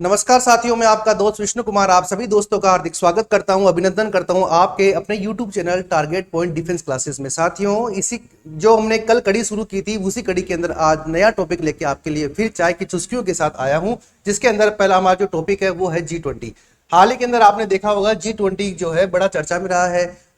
नमस्कार साथियों, मैं आपका दोस्त विष्णु कुमार आप सभी दोस्तों का हार्दिक स्वागत करता हूं, अभिनंदन करता हूं आपके अपने YouTube channel target point defence classes में। साथियों, इसी जो हमने कल कड़ी शुरू की थी उसी कड़ी के अंदर आज नया टॉपिक लेके आपके लिए फिर चाय की चुस्कियों के साथ आया हूं, जिसके अंदर पहला हमारा जो टॉपिक है वो है G20। हाल ही के अंदर आपने देखा होगा G20 जो है बड़ा चर्चा में रहा है।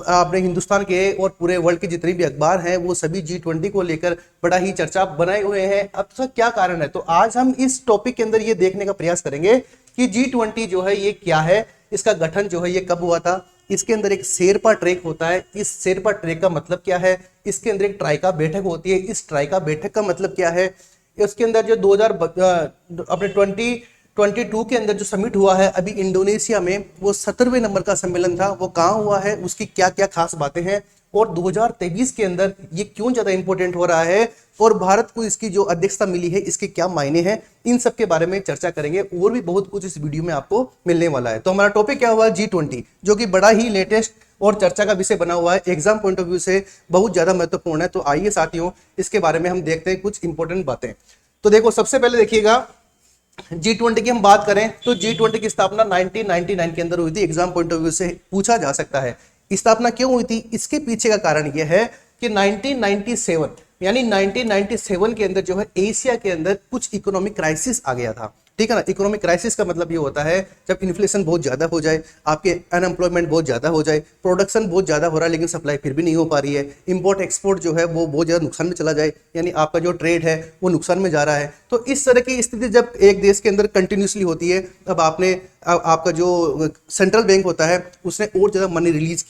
आपने हिंदुस्तान के और पूरे वर्ल्ड के जितने भी अखबार हैं वो सभी G20 को लेकर बड़ा ही चर्चा बनाए हुए हैं। अब तो क्या कारण है, तो आज हम इस टॉपिक के अंदर ये देखने का प्रयास करेंगे कि G20 जो है ये क्या है, इसका गठन जो है ये कब हुआ था, इसके अंदर एक शेरपा ट्रैक होता है, इस शेरपा ट्रैक का मतलब क्या है, इसके अंदर एक ट्राइका बैठक होती है, इस ट्राइका बैठक का मतलब क्या है, उसके अंदर जो 2000 अपने 2022 के अंदर जो समिट हुआ है अभी इंडोनेशिया में, वो 17वें नंबर का सम्मेलन था, वो कहाँ हुआ है, उसकी क्या क्या खास बातें हैं, और 2023 के अंदर ये क्यों ज्यादा इंपॉर्टेंट हो रहा है, और भारत को इसकी जो अध्यक्षता मिली है इसके क्या मायने हैं, इन सब के बारे में चर्चा करेंगे। और भी बहुत कुछ इस वीडियो में आपको मिलने वाला है। तो हमारा टॉपिक क्या हुआ, G20, जो कि बड़ा ही लेटेस्ट और चर्चा का विषय बना हुआ है, एग्जाम पॉइंट ऑफ व्यू से बहुत ज्यादा महत्वपूर्ण है। तो आइए साथियों, इसके बारे में हम देखते हैं कुछ इंपॉर्टेंट बातें। तो देखो, सबसे पहले देखिएगा, G20 की हम बात करें तो G20 की स्थापना 1999 के अंदर हुई थी। एग्जाम पॉइंट ऑफ व्यू से पूछा जा सकता है स्थापना क्यों हुई थी, इसके पीछे का कारण यह है कि 1997 यानी 1997 के अंदर जो है एशिया के अंदर कुछ इकोनॉमिक क्राइसिस आ गया था। ठीक है ना, इकोनॉमिक क्राइसिस का मतलब ये होता है जब इन्फ्लेशन बहुत ज्यादा हो जाए, आपके अनएम्प्लॉयमेंट बहुत ज्यादा हो जाए, प्रोडक्शन बहुत ज्यादा हो रहा है लेकिन सप्लाई फिर भी नहीं हो पा रही है, इंपोर्ट एक्सपोर्ट जो है वो बहुत ज्यादा नुकसान में चला जाए, यानी आपका जो ट्रेड है वो नुकसान में जा रहा है। तो इस तरह की स्थिति जब एक देश के अंदर कंटिन्यूसली होती है, अब आपका जो सेंट्रल बैंक होता है उसने और ज्यादा मनी रिलीज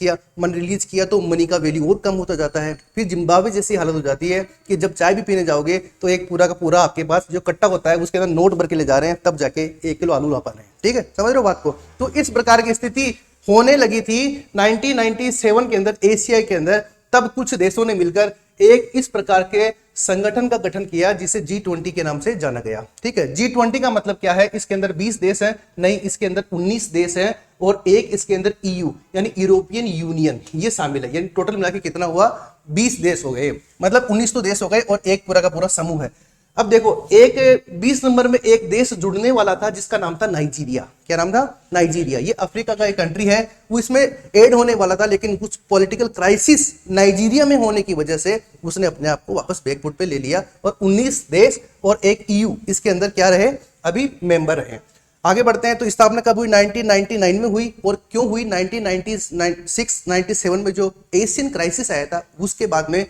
किया तो मनी का वैल्यू और कम होता जाता है। फिर जिम्बाब्वे जैसी हालत हो जाती है कि जब चाय भी पीने जाओगे तो एक पूरा का पूरा आपके पास जो कट्टा होता है उसके अंदर नोट भर के ले जा रहे हैं, तब जाके 1 किलो आलू ला पा रहे हैं। ठीक है, समझ रहे हो बात को। तो इस प्रकार की स्थिति होने लगी थी 1997 के अंदर एशिया के अंदर। तब कुछ देशों ने मिलकर एक इस प्रकार के संगठन का गठन किया जिसे G20 के नाम से जाना गया। ठीक है, G20 का मतलब क्या है, इसके अंदर 20 देश हैं, नहीं इसके अंदर 19 देश हैं, और एक इसके अंदर EU यानी यूरोपियन यूनियन ये शामिल है, यानी टोटल मिला के कितना हुआ, 20 देश हो गए, मतलब 19 तो देश हो गए और एक पूरा का पूरा समूह है। अब देखो, एक 20 नंबर में एक देश जुड़ने वाला था जिसका नाम था नाइजीरिया। क्या नाम था, नाइजीरिया। ये अफ्रीका का एक कंट्री है, वो इसमें ऐड होने वाला था लेकिन कुछ पॉलिटिकल क्राइसिस नाइजीरिया में होने की वजह से उसने अपने आप को वापस बैकफुट पे ले लिया, और 19 देश और एक EU इसके अंदर क्या रहे, अभी मेंबर रहे। आगे बढ़ते हैं, तो स्थापना कब हुई, 1999 में हुई। और क्यों हुई, 1996-97 में जो एशियन क्राइसिस आया था उसके बाद में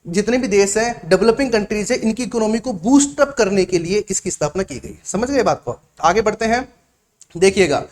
जितने भी देश हैं, डेवलपिंग कंट्रीज है, इनकी इकोनॉमी को बूस्ट अप करने के लिए इसकी स्थापना की गई। समझ गए बात को। आगे बढ़ते हैं, देखिएगा।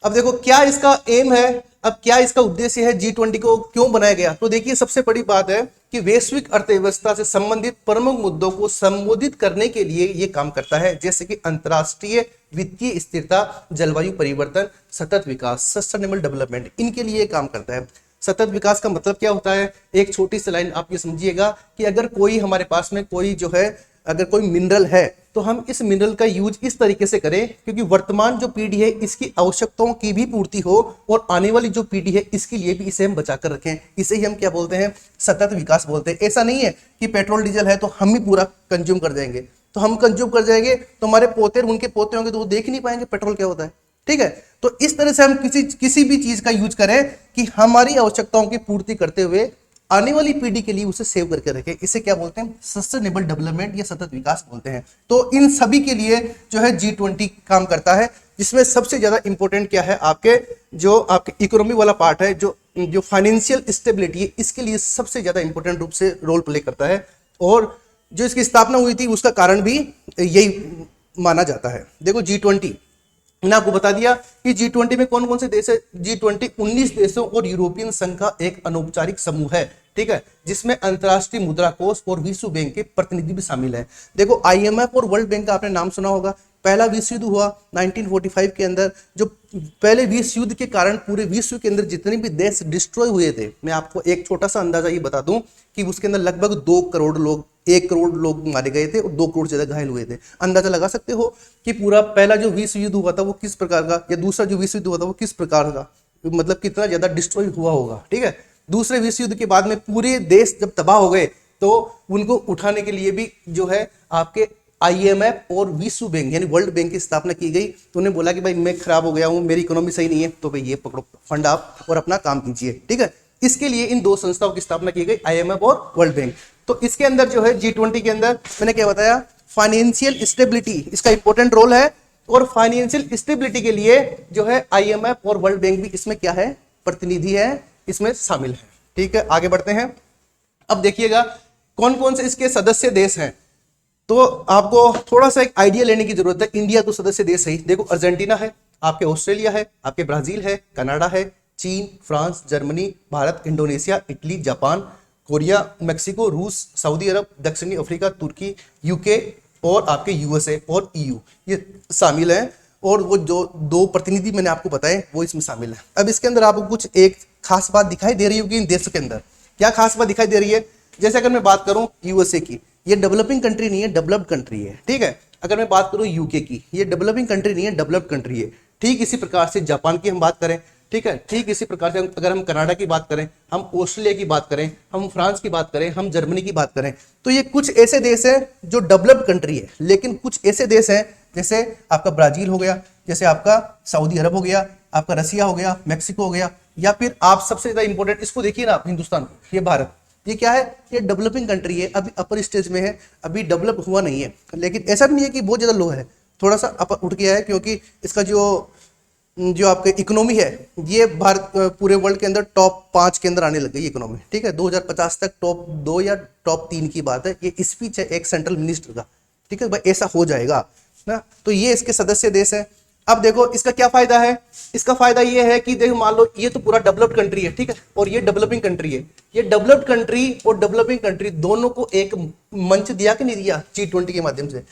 अब देखो क्या इसका एम है, अब क्या इसका उद्देश्य है, G20 को क्यों बनाया गया। तो देखिए, सबसे बड़ी बात है कि वैश्विक अर्थव्यवस्था से संबंधित प्रमुख मुद्दों को संबोधित करने के लिए यह काम करता है, जैसे कि अंतरराष्ट्रीय वित्तीय स्थिरता, जलवायु परिवर्तन, सतत विकास, सस्टेनेबल डेवलपमेंट, इनके लिए काम करता है। सतत विकास का मतलब क्या होता है, एक छोटी सी लाइन आप ये समझिएगा कि अगर कोई हमारे पास में कोई जो है, अगर कोई मिनरल है तो हम इस मिनरल का यूज इस तरीके से करें क्योंकि वर्तमान जो पीढ़ी है इसकी आवश्यकताओं की भी पूर्ति हो, और आने वाली जो पीढ़ी है इसके लिए भी इसे हम बचा कर रखें। इसे ही हम क्या बोलते हैं, सतत विकास बोलते हैं। ऐसा नहीं है कि पेट्रोल डीजल है तो हम ही पूरा कंज्यूम कर जाएंगे, तो हम कंज्यूम कर जाएंगे तो हमारे पोते उनके पोते होंगे तो वो देख ही नहीं पाएंगे पेट्रोल क्या होता है। ठीक है, तो इस तरह से हम किसी भी चीज का यूज करें कि हमारी आवश्यकताओं की पूर्ति करते हुए आने वाली पीढ़ी के लिए उसे सेव करके रखें। इसे क्या बोलते हैं, सस्टेनेबल डेवलपमेंट या सतत विकास बोलते हैं। तो इन सभी के लिए जो है G20 काम करता है, जिसमें सबसे ज्यादा इंपॉर्टेंट क्या है, आपके इकोनॉमी वाला पार्ट है, जो फाइनेंशियल स्टेबिलिटी है, इसके लिए सबसे ज्यादा इंपॉर्टेंट रूप से रोल प्ले करता है। और जो इसकी स्थापना हुई थी उसका कारण भी यही माना जाता है। देखो G20 मैंने आपको बता दिया कि G20 में कौन कौन से देश है। G20 19 देशों और यूरोपियन संघ का एक अनौपचारिक समूह है। ठीक है, जिसमें अंतरराष्ट्रीय मुद्रा कोष और विश्व बैंक के प्रतिनिधि भी शामिल हैं। देखो, IMF और वर्ल्ड बैंक का आपने नाम सुना होगा। पहला विश्व युद्ध हुआ 1945 के अंदर, जो पहले विश्व युद्ध के कारण पूरे विश्व के अंदर जितने भी देश डिस्ट्रॉय हुए थे, मैं आपको एक छोटा सा अंदाजा ये बता दूं कि उसके अंदर लगभग 2 करोड़ लोग, 1 करोड़ लोग मारे गए थे और 2 करोड़ से ज्यादा घायल हुए थे। अंदाजा लगा सकते हो कि पूरा पहला जो विश्व युद्ध हुआ था वो किस प्रकार का, या दूसरा जो विश्व युद्ध हुआ था वो किस प्रकार का, मतलब कितना ज्यादा डिस्ट्रॉय हुआ होगा। ठीक है, दूसरे विश्व युद्ध के बाद में पूरे देश जब तबाह हो गए तो उनको उठाने के लिए भी जो है आपके आईएमएफ और विश्व बैंक यानी वर्ल्ड बैंक की स्थापना की गई। तो उन्हें बोला कि भाई मैं खराब हो गया हूं, मेरी इकोनॉमी सही नहीं है, तो भाई ये पकड़ो फंड आप और अपना काम कीजिए, ठीक है। इसके लिए इन दो संस्थाओं की स्थापना की गई, आईएमएफ और वर्ल्ड बैंक। तो इसके अंदर जो है G20 के अंदर मैंने क्या बताया, फाइनेंशियल स्टेबिलिटी इसका इंपॉर्टेंट रोल है, और फाइनेंशियल स्टेबिलिटी के लिए जो है आईएमएफ और वर्ल्ड बैंक भी इसमें क्या है, प्रतिनिधि है, इसमें शामिल है, ठीक है। आगे बढ़ते हैं। अब देखिएगा कौन कौन से इसके सदस्य देश हैं, तो आपको थोड़ा सा एक आइडिया लेने की जरूरत है। इंडिया तो सदस्य देश है ही, देखो अर्जेंटीना है, आपके ऑस्ट्रेलिया है, आपके ब्राजील है, कनाडा है, चीन, France, Germany, Bharat, Indonesia, Italy, Japan, Korea, Mexico, रूस, सऊदी अरब, दक्षिणी अफ्रीका, तुर्की, यूके और आपके यूएसए और ईयू ये शामिल हैं। और वो जो दो प्रतिनिधि मैंने आपको बताए वो इसमें शामिल है। अब इसके अंदर आपको कुछ एक खास बात दिखाई दे रही होगी इन देशों के अंदर। क्या खास बात दिखाई दे रही है, जैसे अगर मैं बात करूं यूएसए की, ये डेवलपिंग कंट्री नहीं है, डेवलप्ड कंट्री है, ठीक है। अगर मैं बात करूं यूके की, ये डेवलपिंग कंट्री नहीं है, डेवलप्ड कंट्री है। ठीक इसी प्रकार से जापान की हम बात करें, ठीक है, ठीक इसी प्रकार से अगर हम कनाडा की बात करें, हम ऑस्ट्रेलिया की बात करें, हम फ्रांस की बात करें, हम जर्मनी की बात करें, तो ये कुछ ऐसे देश हैं जो डेवलप्ड कंट्री है। लेकिन कुछ ऐसे देश हैं जैसे आपका ब्राजील हो गया, जैसे आपका सऊदी अरब हो गया, आपका रसिया हो गया, मेक्सिको हो गया, या फिर आप सबसे ज्यादा इंपॉर्टेंट इसको देखिए ना, आप हिंदुस्तान, ये भारत, ये क्या है, ये डेवलपिंग कंट्री है, अभी अपर स्टेज में है, अभी डेवलप हुआ नहीं है। लेकिन ऐसा भी नहीं है कि बहुत ज्यादा लो है, थोड़ा सा अपर उठ गया है, क्योंकि इसका जो आपके इकोनॉमी है ये भारत पूरे वर्ल्ड के अंदर टॉप 5 के अंदर आने लग गई इकोनॉमी, ठीक है। 2050 तक टॉप 2 या टॉप 3 की बात है, ये स्पीच है एक सेंट्रल मिनिस्टर का, ठीक है भाई, ऐसा हो जाएगा ना। तो ये इसके सदस्य देश है। अब देखो इसका क्या फायदा है, इसका फायदा ये है कि देखो मान लो ये तो पूरा डेवलप्ड कंट्री है, ठीक है, और ये डेवलपिंग कंट्री है। ये डेवलप्ड कंट्री और डेवलपिंग कंट्री दोनों को एक मंच दिया कि नहीं दिया G20 के माध्यम से।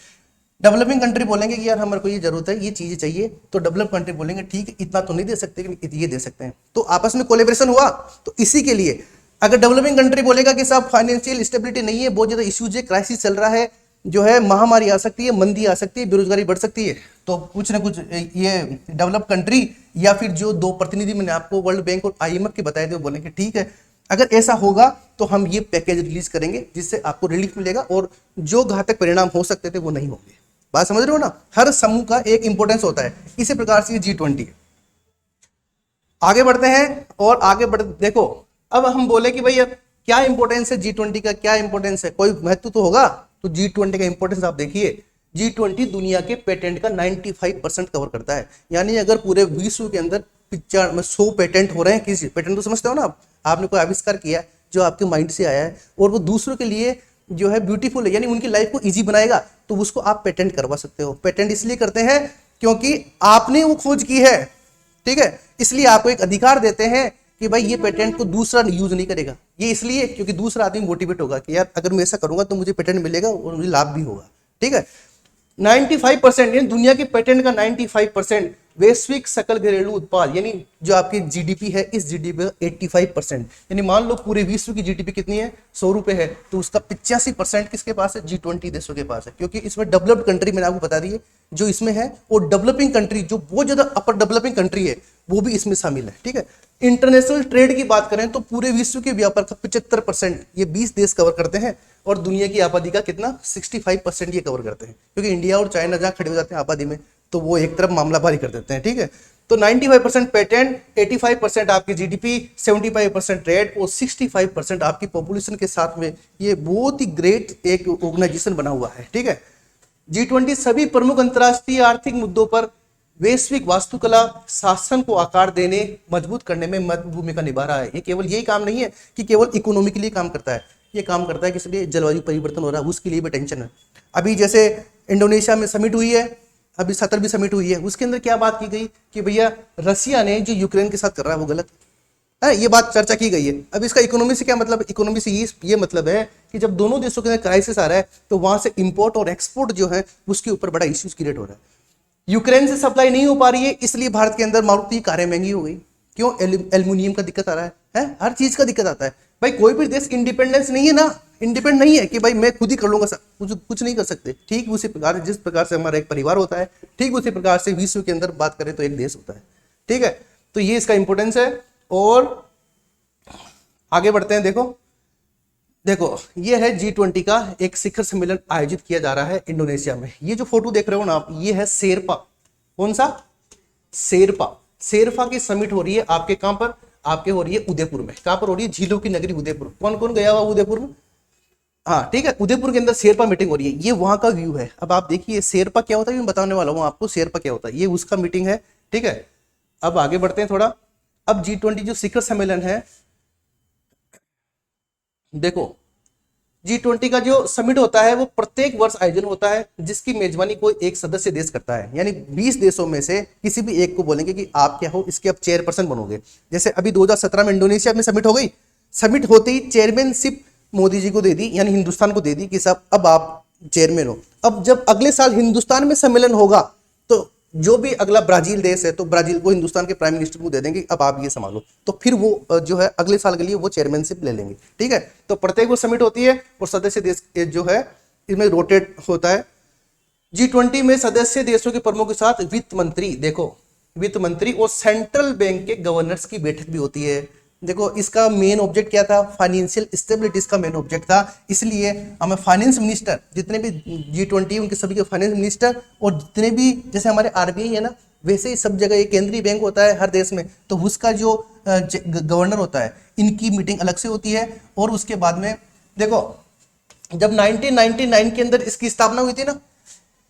डेवलपिंग कंट्री बोलेंगे कि यार हमारे को ये जरूरत है, ये चीजें चाहिए, तो डेवलप कंट्री बोलेंगे ठीक है इतना तो नहीं दे सकते कि ये दे सकते हैं, तो आपस में कोलेब्रेशन हुआ। तो इसी के लिए अगर डेवलपिंग कंट्री बोलेगा कि साहब फाइनेंशियल स्टेबिलिटी नहीं है, बहुत ज्यादा इश्यूज है, क्राइसिस चल रहा है, जो है महामारी आ सकती है, मंदी आ सकती है, बेरोजगारी बढ़ सकती है, तो कुछ ना कुछ ये डेवलप कंट्री या फिर जो दो प्रतिनिधि मैंने आपको वर्ल्ड बैंक और आईएमएफ के बताए थे वो बोलेंगे ठीक है अगर ऐसा होगा तो हम ये पैकेज रिलीज करेंगे जिससे आपको रिलीफ मिलेगा और जो घातक परिणाम हो सकते थे वो नहीं होंगे। बात समझ रहे हो ना, हर समूह का एक इंपॉर्टेंस होता है, इसी प्रकार से ये G20 है। आगे बढ़ते हैं और आगे बढ़ देखो, अब हम बोले कि भैया क्या इंपॉर्टेंस है G20 का, क्या इंपॉर्टेंस है, कोई महत्व तो होगा। तो G20 का इंपॉर्टेंस आप देखिए, G20 दुनिया के पेटेंट का 95% कवर करता है। यानी अगर पूरे विश्व के अंदर 100 पेटेंट हो रहे हैं, किसी पेटेंट तो समझते हो ना आप, आपने कोई आविष्कार किया है जो आपके माइंड से आया है और वो दूसरों के लिए जो है ब्यूटीफुल है, यानी उनकी लाइफ को इजी बनाएगा, तो उसको आप पेटेंट करवा सकते हो। पेटेंट इसलिए करते हैं क्योंकि आपने वो खोज की है, ठीक है, इसलिए आपको एक अधिकार देते हैं कि भाई ये पेटेंट को दूसरा यूज नहीं करेगा। ये इसलिए क्योंकि दूसरा आदमी मोटिवेट होगा कि यार अगर मैं ऐसा करूंगा तो मुझे पेटेंट मिलेगा और मुझे लाभ भी होगा, ठीक है। 95% यानी दुनिया के पेटेंट का 95% वैश्विक सकल घरेलू उत्पाद यानी जो आपकी जीडीपी है, इस जीडीपी का 85%, यानी मान लो पूरे विश्व की जीडीपी कितनी है, 100 रुपए है, तो उसका 85% किसके पास है, G20 देशों के पास है। क्योंकि इसमें डेवलप्ड कंट्री मैंने आपको बता दी है जो इसमें है, और डेवलपिंग कंट्री जो बहुत ज्यादा अपर डेवलपिंग कंट्री है वो भी इसमें शामिल है, ठीक है। इंटरनेशनल ट्रेड की बात करें तो पूरे विश्व के व्यापार का 75% ये 20 देश कवर करते हैं, और दुनिया की आबादी का कितना 65% ये कवर करते हैं। क्योंकि इंडिया और चाइना जहां खड़े हो जाते हैं आबादी में तो वो एक तरफ मामला भारी कर देते हैं, ठीक है। तो 95% पेटेंट, 85% आपकी जीडीपी, 75% ट्रेड और 65% आपकी पॉपुलेशन के साथ में ये बहुत ही ग्रेट एक ऑर्गेनाइजेशन बना हुआ है, ठीक है। G20 सभी प्रमुख अंतरराष्ट्रीय आर्थिक मुद्दों पर वैश्विक वास्तुकला शासन को आकार देने, मजबूत करने में महत्वपूर्ण भूमिका निभा रहा है। ये केवल यही काम नहीं है कि केवल इकोनॉमी के लिए काम करता है, ये काम करता है किस लिए, जलवायु परिवर्तन हो रहा है उसके लिए भी टेंशन है। अभी जैसे इंडोनेशिया में समिट हुई है, अभी 17वीं समिट हुई है, उसके अंदर क्या बात की गई कि भैया रसिया ने जो यूक्रेन के साथ कर रहा है वो गलत है, ये बात चर्चा की गई है। अब इसका इकोनॉमी से क्या मतलब, इकोनॉमी से ये मतलब है कि जब दोनों देशों के अंदर क्राइसिस आ रहा है तो वहां से इंपोर्ट और एक्सपोर्ट जो है उसके ऊपर बड़ा इश्यूज क्रिएट हो रहा है। यूक्रेन से सप्लाई नहीं हो पा रही है, इसलिए भारत के अंदर मारुति कारें महंगी हो गई। क्यों, एल्यूमिनियम का दिक्कत आ रहा है, हर चीज का दिक्कत आता है। भाई कोई भी देश इंडिपेंडेंस नहीं है ना, इंडिपेंडेंट नहीं है कि भाई मैं खुद ही कर लूंगा, कुछ नहीं कर सकते। ठीक उसी प्रकार जिस प्रकार से हमारा एक परिवार होता है, ठीक उसी प्रकार से विश्व के अंदर बात करें तो एक देश होता है, ठीक है। तो ये इसका इंपोर्टेंस है। और आगे बढ़ते हैं, देखो देखो ये है G20 का एक शिखर सम्मेलन आयोजित किया जा रहा है इंडोनेशिया में। ये जो फोटो देख रहे हो ना आप, ये है शेरपा। कौन सा? शेरपा। शेरपा की समिट हो रही है आपके कहां पर? आपके हो रही है उदयपुर में। कहां पर हो रही है? झीलों की नगरी उदयपुर। कौन कौन गया हुआ उदयपुर में? हाँ ठीक है, उदयपुर के अंदर शेरपा मीटिंग हो रही है। ये वहां का व्यू है। अब आप देखिए शेरपा क्या होता है, मैं बताने वाला हूँ आपको शेरपा क्या होता है। ये उसका मीटिंग है, ठीक है। अब आगे बढ़ते हैं थोड़ा। अब G20 जो शिखर सम्मेलन है, देखो G20 का जो समिट होता है वो प्रत्येक वर्ष आयोजन होता है, जिसकी मेजबानी कोई एक सदस्य देश करता है। यानी 20 देशों में से किसी भी एक को बोलेंगे कि आप क्या हो, इसके अब चेयरपर्सन बनोगे। जैसे अभी 2017 में इंडोनेशिया में समिट हो गई। समिट होते ही चेयरमैनशिप मोदी जी को दे दी, यानी हिंदुस्तान को दे दी कि साहब अब आप चेयरमैन हो। अब जब अगले साल हिंदुस्तान में सम्मेलन होगा तो जो भी अगला ब्राजील देश है तो ब्राजील को हिंदुस्तान के प्राइम मिनिस्टर को दे देंगे, अब आप ये संभालो। तो फिर वो जो है अगले साल के लिए वो चेयरमैनशिप ले लेंगे, ठीक है। तो प्रत्येक वो समिट होती है और सदस्य देश जो है इसमें रोटेट होता है। G20 में सदस्य देशों के प्रमुख के साथ वित्त मंत्री, देखो वित्त मंत्री और सेंट्रल बैंक के गवर्नर्स की बैठक भी होती है। देखो इसका मेन ऑब्जेक्ट क्या था? फाइनेंशियल स्टेबिलिटी इसका मेन ऑब्जेक्ट था। इसलिए हमें फाइनेंस मिनिस्टर, जितने भी G20 उनके सभी के फाइनेंस मिनिस्टर, और जितने भी जैसे हमारे RBI है ना, वैसे ही सब जगह एक केंद्रीय बैंक होता है हर देश में, तो उसका जो गवर्नर होता है, इनकी मीटिंग अलग से होती है। और उसके बाद में देखो जब 1999 के अंदर इसकी स्थापना हुई थी ना,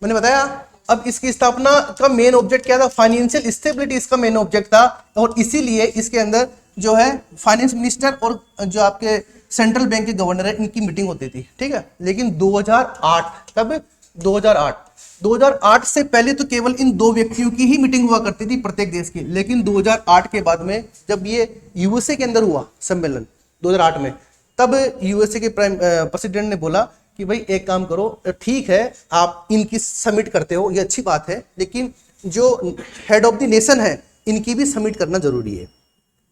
मैंने बताया। अब इसकी स्थापना का मेन ऑब्जेक्ट क्या था? फाइनेंशियल स्टेबिलिटी इसका मेन ऑब्जेक्ट था। और इसीलिए इसके अंदर जो है फाइनेंस मिनिस्टर और जो आपके सेंट्रल बैंक के गवर्नर है, इनकी मीटिंग होती थी, ठीक है। लेकिन 2008, कब? 2008 से पहले तो केवल इन दो व्यक्तियों की ही मीटिंग हुआ करती थी प्रत्येक देश की। लेकिन 2008 के बाद में जब ये यूएसए के अंदर हुआ सम्मेलन 2008 में, तब यूएसए के प्रेसिडेंट ने बोला कि भाई एक काम करो, ठीक है आप इनकी समिट करते हो, ये अच्छी बात है, लेकिन जो हेड ऑफ द नेशन है इनकी भी समिट करना जरूरी है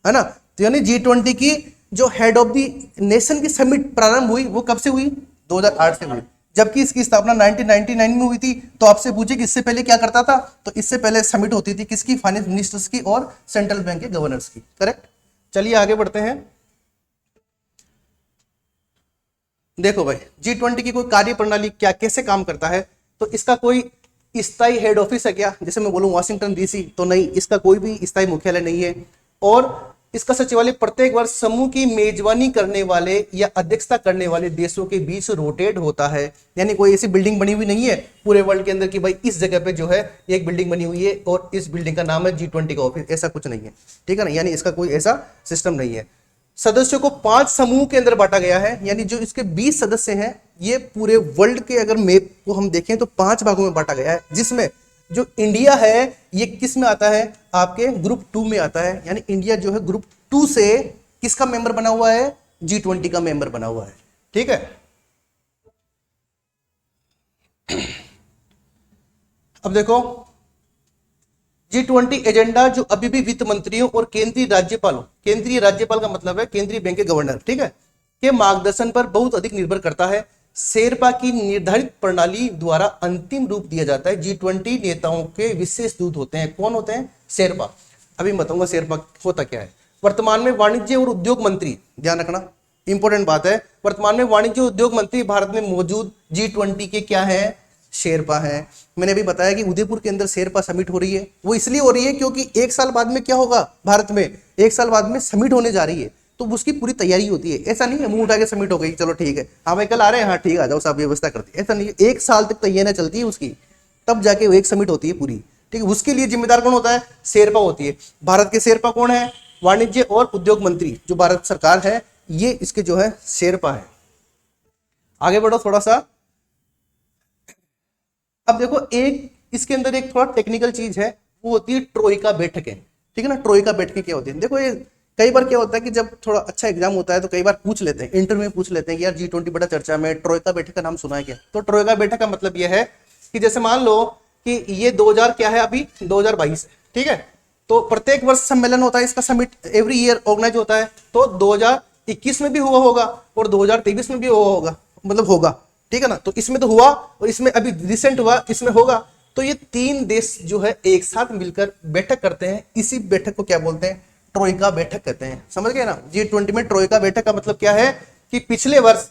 ना। तो यानी G20 की जो हेड ऑफ द नेशन की समिट प्रारंभ हुई वो कब से हुई? 2008 से हुई। जबकि इसकी स्थापना 1999 में हुई थी। तो आपसे पूछे कि इससे पहले क्या करता था, तो इससे पहले समिट होती थी किसकी? फाइनेंस मिनिस्टर्स की और सेंट्रल बैंक के गवर्नर्स की, करेक्ट। चलिए आगे बढ़ते हैं। देखो भाई G20 की कोई कार्य प्रणाली क्या कैसे काम करता है, तो इसका कोई स्थायी हेड ऑफिस है क्या? जैसे मैं बोलूं वाशिंगटन DC, तो नहीं, इसका कोई भी स्थायी मुख्यालय नहीं है। और इसका सचिवालय प्रत्येक वर्ष समूह की मेजबानी करने वाले या अध्यक्षता करने वाले देशों के बीच रोटेट होता है। यानी कोई ऐसी बिल्डिंग बनी हुई नहीं है पूरे वर्ल्ड के अंदर कि भाई इस जगह पे जो है एक बिल्डिंग बनी हुई है और इस बिल्डिंग का नाम है G20 का ऑफिस, ऐसा कुछ नहीं है, ठीक है ना। यानी इसका कोई ऐसा सिस्टम नहीं है। सदस्यों को 5 समूह के अंदर बांटा गया है। यानी जो इसके 20 सदस्य हैं, ये पूरे वर्ल्ड के अगर मैप को हम देखें तो 5 भागों में बांटा गया है, जिसमें जो इंडिया है ये किस में आता है? आपके ग्रुप 2 में आता है। यानी इंडिया जो है ग्रुप 2 से किसका मेंबर बना हुआ है? G20 का मेंबर बना हुआ है, ठीक है। अब देखो G20 एजेंडा जो अभी भी वित्त मंत्रियों और केंद्रीय राज्यपाल का मतलब है केंद्रीय बैंक के गवर्नर, ठीक है, के मार्गदर्शन पर बहुत अधिक निर्भर करता है। शेरपा की निर्धारित प्रणाली द्वारा अंतिम रूप दिया जाता है। G20 नेताओं के विशेष दूत होते हैं। कौन होते हैं? शेरपा। अभी बताऊंगा शेरपा होता क्या है। वर्तमान में वाणिज्य और उद्योग मंत्री, ध्यान रखना इंपॉर्टेंट बात है, वर्तमान में वाणिज्य उद्योग मंत्री भारत में मौजूद G20 के क्या है? शेरपा है। मैंने अभी बताया कि उदयपुर के अंदर शेरपा समिट हो रही है। वो इसलिए हो रही है क्योंकि एक साल बाद में क्या होगा? भारत में एक साल बाद में समिट होने जा रही है, तो उसकी पूरी तैयारी होती है। ऐसा नहीं है मुंह उठा के समिट हो गई, चलो ठीक है, हाँ भाई कल आ रहे हैं, हाँ ठीक है आ जाओ, सब व्यवस्था करती है, ऐसा नहीं है। एक साल तक तैयारी चलती है उसकी, तब जाके वो एक समिट होती है पूरी, ठीक है। उसके लिए जिम्मेदार कौन होता है? शेरपा होती है। भारत के शेरपा कौन है? वाणिज्य और उद्योग मंत्री जो भारत सरकार है, ये इसके जो है शेरपा है। आगे बढ़ो थोड़ा सा। अब देखो एक इसके अंदर एक थोड़ा टेक्निकल चीज है, वो होती है ट्रोइका बैठकें, ठीक है ना। ट्रोइका बैठकें क्या होती है? देखो ये कई बार क्या होता है कि जब थोड़ा अच्छा एग्जाम होता है तो कई बार पूछ लेते हैं, इंटरव्यू में पूछ लेते हैं कि यार G20 बड़ा चर्चा में, ट्रोइका बैठक का नाम सुना है क्या? तो ट्रोइका बैठक का मतलब यह है कि जैसे मान लो कि ये 2000 क्या है अभी 2022, ठीक है। तो प्रत्येक वर्ष सम्मेलन होता है, इसका समिट एवरी ईयर ऑर्गेनाइज होता है। तो 2021 में भी हुआ होगा और 2023 में भी हुआ होगा, मतलब होगा, ठीक है ना। तो इसमें तो हुआ और इसमें अभी रिसेंट हुआ, इसमें होगा। तो ये 3 देश जो है एक साथ मिलकर बैठक करते हैं। इसी बैठक को क्या बोलते हैं? ट्रोइका बैठक कहते हैं। समझ गए ना। G20 में ट्रोइका बैठक का मतलब क्या है कि पिछले वर्ष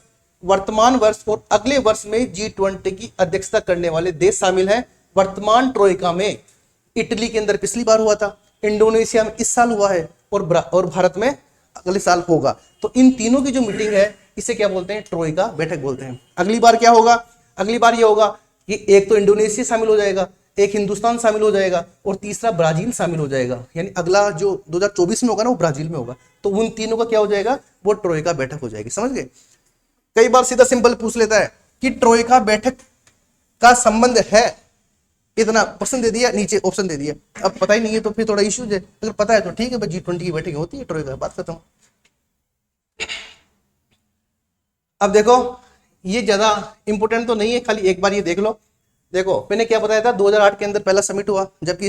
वर्तमान वर्ष और अगले वर्ष में G20 की अध्यक्षता करने वाले देश शामिल हैं। वर्तमान ट्रोइका में इटली के अंदर पिछली बार हुआ था, इंडोनेशिया में इस साल हुआ है और भारत में अगले साल होगा। तो इन तीनों की जो मीटिंग है इसे क्या बोलते हैं? ट्रोइका बैठक बोलते हैं। अगली बार क्या होगा? अगली बार ये होगा कि एक तो इंडोनेशिया शामिल हो जाएगा, एक हिंदुस्तान शामिल हो जाएगा और तीसरा ब्राजील शामिल हो जाएगा। यानी अगला जो 2024 में होगा ना वो ब्राजील में होगा। तो उन तीनों का क्या हो जाएगा? वो ट्रोइका बैठक हो जाएगी। समझ गए? कई बार सीधा सिंपल पूछ लेता है कि ट्रोइका बैठक का संबंध है, इतना पर्सन दे दिया, नीचे ऑप्शन दे दिया। अब पता ही नहीं है तो फिर थोड़ा इश्यूज है, अगर पता है तो ठीक है, G20 की बैठक होती है, ट्रोइका बात करता हूं। अब देखो ये ज्यादा इंपोर्टेंट तो नहीं है, खाली एक बार ये देख लो। देखो मैंने क्या बताया था, 2008 के अंदर पहला समिट हुआ, जबकि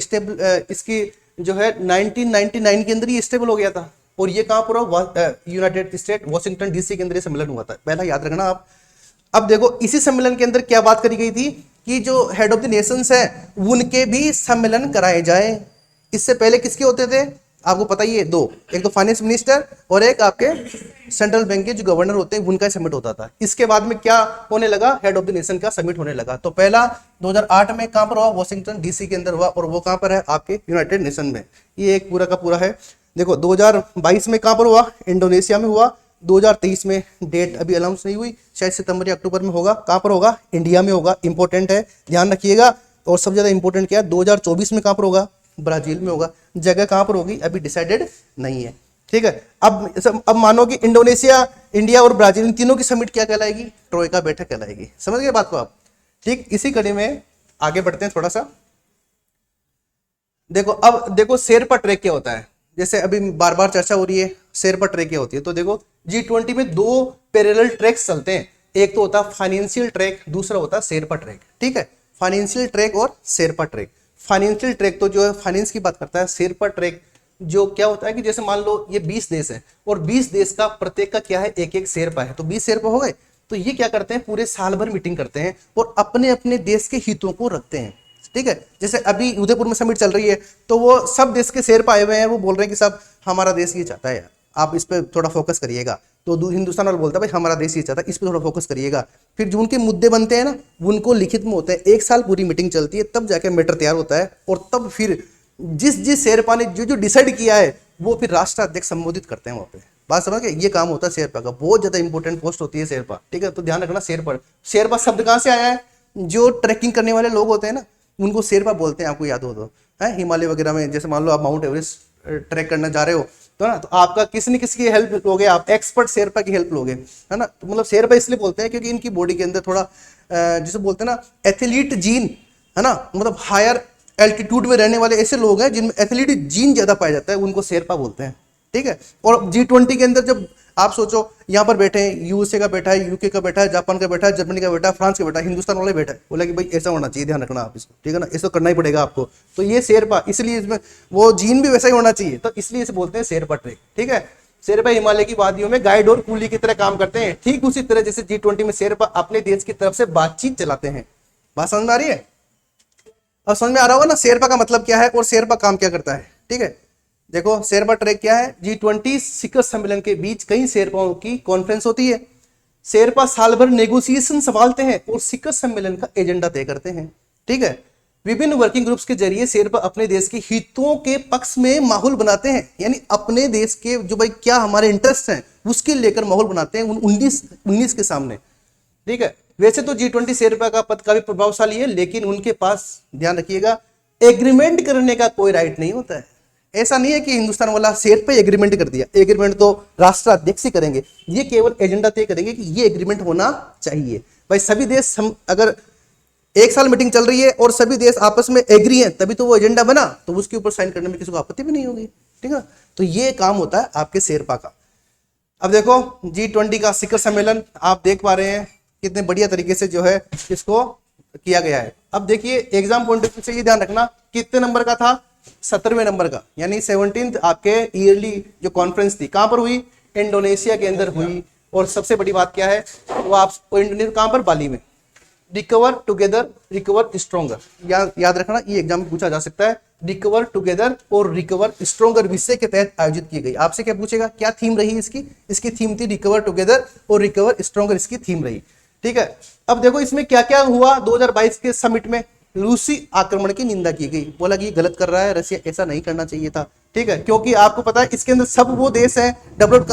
इसकी जो है 1999 के अंदर ही स्टेबल हो गया था। और ये कहां पर हुआ? यूनाइटेड स्टेट वॉशिंगटन DC के अंदर सम्मेलन हुआ था, पहला याद रखना आप। अब देखो इसी सम्मेलन के अंदर क्या बात करी गई थी कि जो हेड ऑफ द नेशंस है उनके भी सम्मेलन कराए जाए। इससे पहले किसके होते थे आपको पता ही है? दो, एक तो फाइनेंस मिनिस्टर और एक आपके सेंट्रल बैंक के जो गवर्नर होते हैं उनका समिट होता था। इसके बाद में क्या होने लगा? हेड ऑफ द नेशन का समिट होने लगा। तो पहला 2008 में कहां पर हुआ? वॉशिंगटन DC के अंदर हुआ, और वो कहां पर है? आपके यूनाइटेड नेशन में। ये एक पूरा का पूरा है। देखो 2022 में कहां पर हुआ? इंडोनेशिया में हुआ। 2023 में डेट अभी अनाउंस नहीं हुई, शायद सितंबर या अक्टूबर में होगा। कहां पर होगा? इंडिया में होगा। इंपॉर्टेंट है, ध्यान रखिएगा। और सबसे ज्यादा इंपॉर्टेंट क्या है? 2024 में कहां पर होगा? ब्राजील में होगा। जगह कहां पर होगी अभी डिसाइडेड नहीं है, ठीक है। अब मानो कि इंडोनेशिया, इंडिया और ब्राजील इन तीनों की समिट क्या कहलाएगी? ट्रोइका बैठक कहलाएगी। समझ गए बात को आप? ठीक, इसी कड़ी में आगे बढ़ते हैं थोड़ा सा। देखो अब देखो शेरपा ट्रैक क्या होता है, जैसे अभी बार बार चर्चा हो रही है शेरपा ट्रैक क्या होती है। तो देखो G20 में दो पैरेलल ट्रैक्स चलते हैं, एक तो होता है फाइनेंशियल ट्रैक, दूसरा होता है शेरपा ट्रैक, ठीक है। फाइनेंशियल ट्रैक और शेरपा ट्रैक। फाइनेंशियल ट्रैक तो जो है फाइनेंस की बात करता है। शेरपा ट्रैक जो क्या होता है कि जैसे मान लो ये 20 देश है और 20 देश का प्रत्येक का क्या है? एक एक शेरपा है, तो 20 शेरपा हो गए। तो ये क्या करते हैं? पूरे साल भर मीटिंग करते हैं और अपने अपने देश के हितों को रखते हैं, ठीक है। जैसे अभी उदयपुर में समिट चल रही है तो वो सब देश के शेरपा आए हुए हैं, वो बोल रहे हैं कि साहब हमारा देश ये चाहता है, आप इस पर थोड़ा फोकस करिएगा। तो हिंदुस्तान वाला बोलता है भाई हमारा देश ये चाहता है, इस पर थोड़ा फोकस करिएगा। फिर जो उनके मुद्दे बनते हैं ना उनको लिखित में होते हैं, एक साल पूरी मीटिंग चलती है, तब जाके मैटर तैयार होता है। और तब फिर जिस जिस शेरपा ने जो जो डिसाइड किया है वो फिर राष्ट्राध्यक्ष संबोधित करते हैं वहाँ पे। बात समझ गए? ये काम होता है शेरपा का, बहुत ज्यादा इंपॉर्टेंट पोस्ट होती है शेरपा, ठीक है। तो ध्यान रखना शेरपा। शेरपा शब्द कहाँ से आया है? जो ट्रैकिंग करने वाले लोग होते हैं ना उनको शेरपा बोलते हैं, आपको याद हो तो है। हिमालय वगैरह में जैसे मान लो आप माउंट एवरेस्ट ट्रैक करने जा रहे हो तो ना, तो आपका किसी न किसी की हेल्प लोगे, आप एक्सपर्ट शेरपा की हेल्प लोगे, है ना। तो मतलब शेरपा इसलिए बोलते हैं क्योंकि इनकी बॉडी के अंदर थोड़ा जिसे बोलते हैं ना एथलीट जीन, है ना, मतलब हायर एल्टीट्यूड में रहने वाले ऐसे लोग हैं जिनमें एथलीट जीन ज्यादा पाया जाता है, उनको शेरपा बोलते हैं, ठीक है। और G20 के अंदर जब आप सोचो यहाँ पर बैठे हैं, USA का बैठा है, UK का बैठा है, जापान का बैठा है, जर्मनी का बैठा है, फ्रांस का बैठा है, हिंदुस्तान वाला बैठा है, बोला कि भाई ऐसा होना चाहिए, ध्यान रखना आप इसको, ठीक है ना, इसको करना ही पड़ेगा आपको। तो ये शेरपा, इसलिए इसमें वो जीन भी वैसा ही होना चाहिए, तो इसलिए इसे बोलते हैं शेरपा ट्रैक, ठीक है। शेरपा हिमालय की वादियों में गाइड और कूली की तरह काम करते हैं, ठीक उसी तरह जैसे G20 में शेरपा अपने देश की तरफ से बातचीत चलाते हैं। बात समझ में आ रही है? अब समझ में आ रहा होगा ना शेरपा का मतलब क्या है और शेरपा काम क्या करता है, ठीक है। देखो शेरपा ट्रैक क्या है? G20 शिखर सम्मेलन के बीच कई शेरपाओं की कॉन्फ्रेंस होती है। शेरपा साल भर नेगोशिएशन संभालते हैं और शिखर सम्मेलन का एजेंडा तय करते हैं, ठीक है। विभिन्न वर्किंग ग्रुप्स के जरिए शेरपा अपने देश के हितों के पक्ष में माहौल बनाते हैं, यानी अपने देश के जो भाई क्या हमारे इंटरेस्ट हैं उसके लेकर माहौल बनाते हैं उन 19 के सामने, ठीक है। वैसे तो G20 शेरपा का पद काफी प्रभावशाली है, लेकिन उनके पास ध्यान रखिएगा एग्रीमेंट करने का कोई राइट नहीं होता है। ऐसा नहीं है कि हिंदुस्तान वाला शेरपा एग्रीमेंट कर दिया, एग्रीमेंट तो राष्ट्राध्यक्ष ही करेंगे, ये केवल एजेंडा तय करेंगे कि ये एग्रीमेंट होना चाहिए। भाई सभी देश अगर एक साल मीटिंग चल रही है और सभी देश आपस में एग्री हैं तभी तो वो एजेंडा बना, तो उसके ऊपर साइन करने में किसी को आपत्ति भी नहीं होगी, ठीक है। तो ये काम होता है आपके शेरपा का। अब देखो G20 का शिखर सम्मेलन आप देख पा रहे हैं कितने बढ़िया तरीके से जो है इसको किया गया है। अब देखिए एग्जाम पॉइंट ऑफ व्यू से ये ध्यान रखना कितने नंबर का था? 17वें नंबर का, यानी 17th आपके ईयरली जो कॉन्फ्रेंस थी कहां पर हुई? इंडोनेशिया के अंदर हुई। और सबसे बड़ी बात क्या है? वो आप इंडोनेशिया कहां पर? बाली में, रिकवर टुगेदर, रिकवर स्ट्रॉन्गर, याद रखना, ये एग्जाम में पूछा जा सकता है। रिकवर टुगेदर और रिकवर स्ट्रॉन्गर विषय के तहत आयोजित की गई। आपसे क्या पूछेगा, क्या थीम रही इसकी थीम थी रिकवर टुगेदर और रिकवर स्ट्रॉन्गर, इसकी थीम रही। ठीक है, अब देखो इसमें क्या क्या हुआ 2022 के समिट में। रूसी आक्रमण की निंदा की गई, बोला कि ये गलत कर रहा है रशिया, ऐसा नहीं करना चाहिए था। ठीक है, क्योंकि आपको पता है इसके अंदर सब वो देश है डेवलप्ड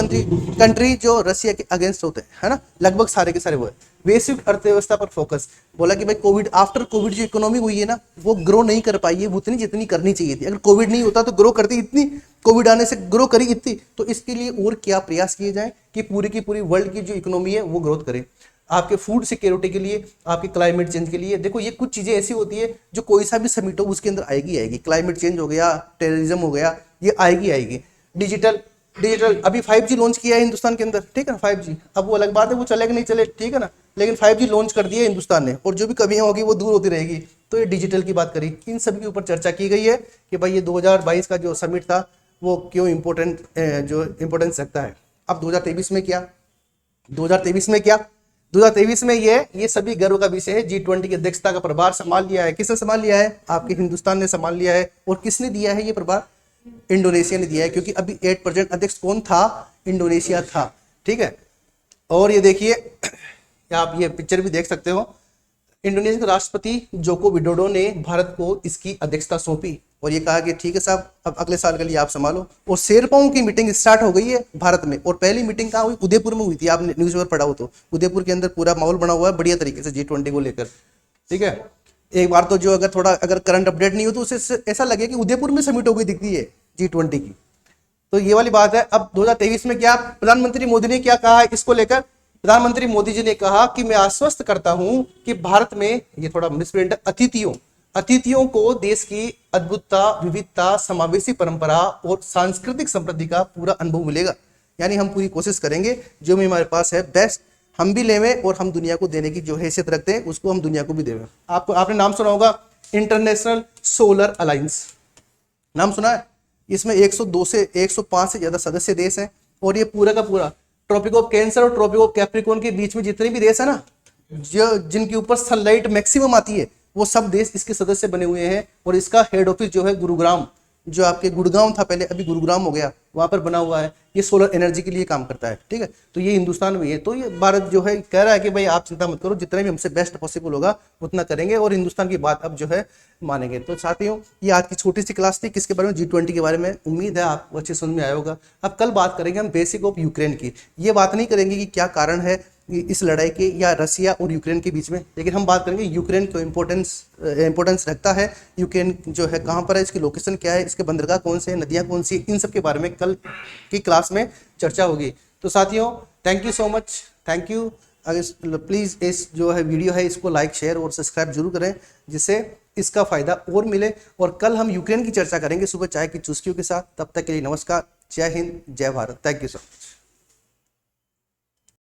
कंट्री जो रशिया के अगेंस्ट होते हैं, है ना, लगभग सारे के सारे वो है। वैश्विक अर्थव्यवस्था पर फोकस, बोला कि भाई कोविड, आफ्टर कोविड जो इकोनॉमी हुई है ना, वो ग्रो नहीं कर पाई है उतनी जितनी करनी चाहिए थी। अगर कोविड नहीं होता तो ग्रो करती इतनी, कोविड आने से ग्रो करी इतनी, तो इसके लिए और क्या प्रयास किए जाए कि पूरी की पूरी वर्ल्ड की जो इकोनॉमी है वो ग्रोथ करे। आपके फूड सिक्योरिटी के लिए, आपके क्लाइमेट चेंज के लिए। देखो ये कुछ चीजें ऐसी होती है जो कोई सा भी समिट हो उसके अंदर आएगी। क्लाइमेट चेंज हो गया, टेररिज्म हो गया, ये आएगी। डिजिटल अभी 5G लॉन्च किया है हिंदुस्तान के अंदर, ठीक है ना। 5G अब वो अलग बात है, वो चलेगा नहीं चले, ठीक है ना, लेकिन 5G लॉन्च कर दिया हिंदुस्तान ने, और जो भी कमियां होगी वो दूर होती रहेगी। तो ये डिजिटल की बात करी, इन सब के ऊपर चर्चा की गई है कि भाई ये 2022 का जो समिट था वो क्यों इम्पोर्टेंस रखता है। अब 2023 में क्या 2023 में ये सभी गर्व का विषय है। G20 की अध्यक्षता का प्रभार संभाल लिया है। किसने संभाल लिया है, आपके हिंदुस्तान ने संभाल लिया है। और किसने दिया है ये प्रभार, इंडोनेशिया ने दिया है, क्योंकि अभी 8% अध्यक्ष कौन था, इंडोनेशिया था। ठीक है, और ये देखिए आप ये पिक्चर भी देख सकते हो, इंडोनेशिया के राष्ट्रपति जोको विडोडो ने भारत को इसकी अध्यक्षता सौंपी और ये कहा कि ठीक है साहब, अब अगले साल के लिए आप संभालो। और शेरपाओं की मीटिंग स्टार्ट हो गई है भारत में, और पहली मीटिंग कहाँ हुई, उदयपुर में हुई थी। आपने न्यूज़ पेपर पढ़ा हो तो उदयपुर के अंदर पूरा माहौल बना हुआ है बढ़िया तरीके से G20 को लेकर। ठीक है, एक बार तो जो अगर करंट अपडेट नहीं हो तो उसे ऐसा लगे कि उदयपुर में समिट हो गई दिखती है G20 की। तो ये वाली बात है। अब 2023 में क्या प्रधानमंत्री मोदी ने क्या कहा इसको लेकर, प्रधानमंत्री मोदी जी ने कहा कि मैं आश्वस्त करता हूं कि भारत में, ये थोड़ा मिसप्रिंट, अतिथियों को देश की अद्भुतता, विविधता, समावेशी परंपरा और सांस्कृतिक समृद्धि का पूरा अनुभव मिलेगा। यानी हम पूरी कोशिश करेंगे जो भी हमारे पास है बेस्ट हम भी लेवें, और हम दुनिया को देने की जो हैसियत रखते हैं उसको हम दुनिया को भी देवें। आपने नाम सुना होगा इंटरनेशनल सोलर अलायंस, नाम सुना है। इसमें 102 से 105 से ज्यादा सदस्य देश हैं, और ये पूरा का पूरा ट्रॉपिक ऑफ कैंसर और ट्रॉपिक ऑफ कैप्रिकॉर्न के बीच में जितने भी देश है ना, जो जिनके ऊपर सनलाइट मैक्सिमम आती है, वो सब देश इसके सदस्य बने हुए हैं। और इसका हेड ऑफिस जो है गुरुग्राम, जो आपके गुड़गांव था पहले, अभी गुरुग्राम हो गया, वहां पर बना हुआ है। ये सोलर एनर्जी के लिए काम करता है। ठीक है, तो ये हिंदुस्तान में है। तो ये भारत जो है कह रहा है कि भाई आप चिंता मत करो, जितना भी हमसे बेस्ट पॉसिबल होगा उतना करेंगे, और हिंदुस्तान की बात अब जो है मानेंगे। तो साथियों, ये आज की छोटी सी क्लास थी किसके बारे में, G20 के बारे में। उम्मीद है आपको अच्छे समझ में आया होगा। अब कल बात करेंगे हम बेसिक ऑफ यूक्रेन की। ये बात नहीं करेंगे कि क्या कारण है इस लड़ाई के या रसिया और यूक्रेन के बीच में, लेकिन हम बात करेंगे यूक्रेन क्यों इंपॉर्टेंस रखता है, यूक्रेन जो है कहाँ पर है, इसकी लोकेशन क्या है, इसके बंदरगाह कौन से हैं, नदियाँ कौन सी, इन सब के बारे में कल की क्लास में चर्चा होगी। तो साथियों, thank you so much, thank you. अगर प्लीज़ इस जो है वीडियो है इसको लाइक, शेयर और सब्सक्राइब जरूर करें, जिससे इसका फायदा और मिले। और कल हम यूक्रेन की चर्चा करेंगे सुबह चाय की चुस्कियों के साथ। तब तक के लिए नमस्कार, जय हिंद, जय Bharat, thank you so much.